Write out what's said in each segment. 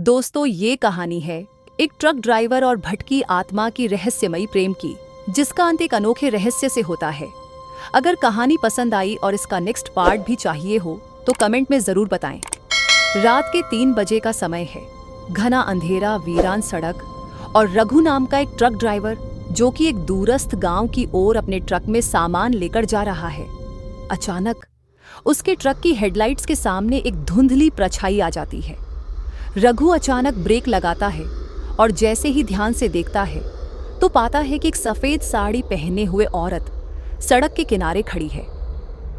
दोस्तों, ये कहानी है एक ट्रक ड्राइवर और भटकी आत्मा की रहस्यमयी प्रेम की, जिसका अंत एक अनोखे रहस्य से होता है। अगर कहानी पसंद आई और इसका नेक्स्ट पार्ट भी चाहिए हो तो कमेंट में जरूर बताएं। रात के 3 बजे का समय है। घना अंधेरा, वीरान सड़क और रघु नाम का एक ट्रक ड्राइवर जो कि एक दूरस्थ गांव की ओर अपने ट्रक में सामान लेकर जा रहा है। अचानक उसके ट्रक की हेडलाइट्स के सामने एक धुंधली परछाई आ जाती है। रघु अचानक ब्रेक लगाता है और जैसे ही ध्यान से देखता है तो पाता है कि एक सफेद साड़ी पहने हुए औरत सड़क के किनारे खड़ी है।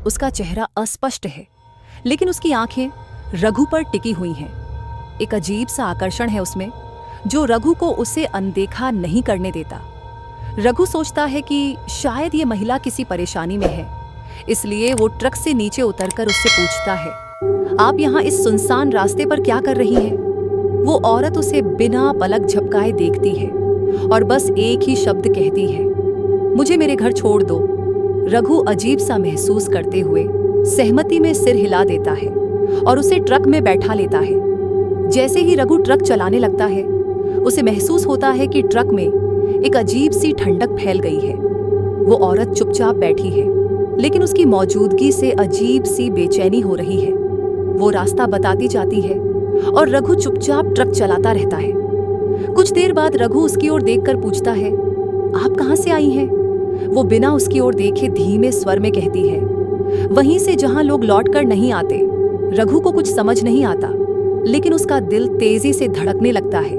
उसका चेहरा अस्पष्ट है, लेकिन उसकी आंखें रघु पर टिकी हुई हैं। एक अजीब सा आकर्षण है उसमें जो रघु को उसे अनदेखा नहीं करने देता। रघु सोचता है कि शायद ये महिला किसी परेशानी में है, इसलिए वो ट्रक से नीचे उतरकर उससे पूछता है, आप यहाँ इस सुनसान रास्ते पर क्या कर रही हैं? वो औरत उसे बिना पलक झपकाए देखती है और बस एक ही शब्द कहती है, मुझे मेरे घर छोड़ दो। रघु अजीब सा महसूस करते हुए सहमति में सिर हिला देता है और उसे ट्रक में बैठा लेता है। जैसे ही रघु ट्रक चलाने लगता है, उसे महसूस होता है कि ट्रक में एक अजीब सी ठंडक फैल गई है। वो औरत चुपचाप बैठी है, लेकिन उसकी मौजूदगी से अजीब सी बेचैनी हो रही है। वो रास्ता बताती जाती है और रघु चुपचाप ट्रक चलाता रहता है। कुछ देर बाद रघु उसकी ओर देखकर पूछता है, आप कहाँ से आई हैं? वो बिना उसकी ओर देखे धीमे स्वर में कहती है, वहीं से जहां लोग लौट कर नहीं आते। रघु को कुछ समझ नहीं आता, लेकिन उसका दिल तेजी से धड़कने लगता है।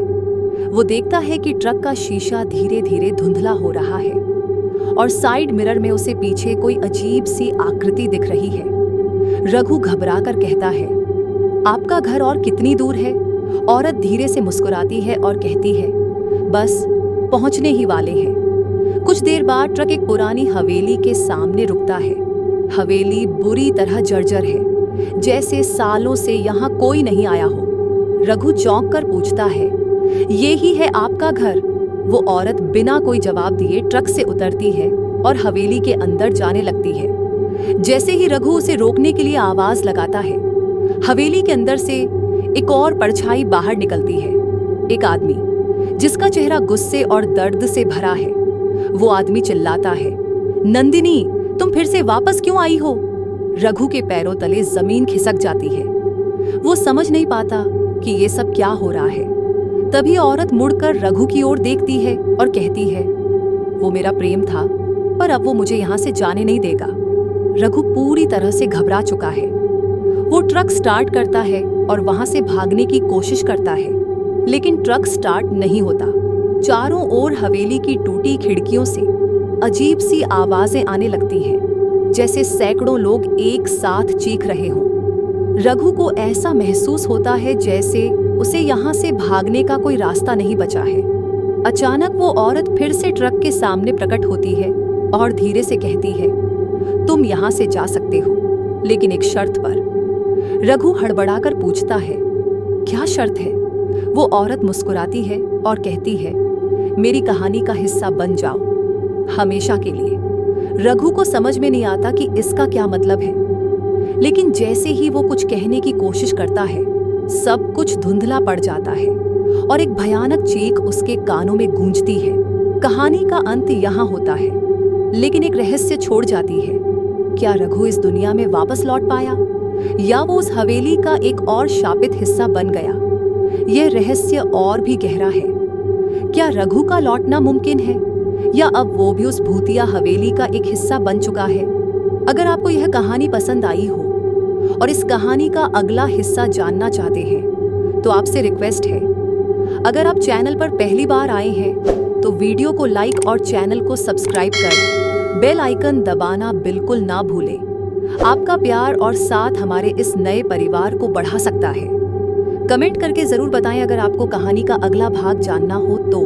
वो देखता है कि ट्रक का शीशा धीरे धीरे धुंधला हो रहा है और साइड मिरर में उसे पीछे कोई अजीब सी आकृति दिख रही है। रघु घबरा कर कहता है, आपका घर और कितनी दूर है? औरत धीरे से मुस्कुराती है और कहती है, बस पहुंचने ही वाले हैं। कुछ देर बाद ट्रक एक पुरानी हवेली के सामने रुकता है। हवेली बुरी तरह जर्जर है, जैसे सालों से यहाँ कोई नहीं आया हो। रघु चौंक कर पूछता है, ये ही है आपका घर? वो औरत बिना कोई जवाब दिए ट्रक से उतरती है और हवेली के अंदर जाने लगती है। जैसे ही रघु उसे रोकने के लिए आवाज लगाता है, हवेली के अंदर से एक और परछाई बाहर निकलती है। एक आदमी जिसका चेहरा गुस्से और दर्द से भरा है। वो आदमी चिल्लाता है, नंदिनी, तुम फिर से वापस क्यों आई हो? रघु के पैरों तले जमीन खिसक जाती है। वो समझ नहीं पाता कि ये सब क्या हो रहा है। तभी औरत मुड़कर रघु की ओर देखती है और कहती है, वो मेरा प्रेम था, पर अब वो मुझे यहाँ से जाने नहीं देगा। रघु पूरी तरह से घबरा चुका है। वो ट्रक स्टार्ट करता है और वहां से भागने की कोशिश करता है, लेकिन ट्रक स्टार्ट नहीं होता। चारों ओर हवेली की टूटी खिड़कियों से अजीब सी आवाजें आने लगती हैं, जैसे सैकड़ों लोग एक साथ चीख रहे हों। रघु को ऐसा महसूस होता है जैसे उसे यहाँ से भागने का कोई रास्ता नहीं बचा है। अचानक वो औरत फिर से ट्रक के सामने प्रकट होती है और धीरे से कहती है, तुम यहाँ से जा सकते हो, लेकिन एक शर्त पर। रघु हड़बड़ाकर पूछता है, क्या शर्त है? वो औरत मुस्कुराती है और कहती है, मेरी कहानी का हिस्सा बन जाओ, हमेशा के लिए। रघु को समझ में नहीं आता कि इसका क्या मतलब है, लेकिन जैसे ही वो कुछ कहने की कोशिश करता है, सब कुछ धुंधला पड़ जाता है और एक भयानक चीख उसके कानों में गूंजती है। कहानी का अंत यहाँ होता है, लेकिन एक रहस्य छोड़ जाती है। क्या रघु इस दुनिया में वापस लौट पाया, या वो उस हवेली का एक और शापित हिस्सा बन गया? यह रहस्य और भी गहरा है। क्या रघु का लौटना मुमकिन है, या अब वो भी उस भूतिया हवेली का एक हिस्सा बन चुका है? अगर आपको यह कहानी पसंद आई हो और इस कहानी का अगला हिस्सा जानना चाहते हैं तो आपसे रिक्वेस्ट है, अगर आप चैनल पर पहली बार आए हैं तो वीडियो को लाइक और चैनल को सब्सक्राइब कर बेल आइकन दबाना बिल्कुल ना भूलें। आपका प्यार और साथ हमारे इस नए परिवार को बढ़ा सकता है। कमेंट करके जरूर बताएं अगर आपको कहानी का अगला भाग जानना हो तो।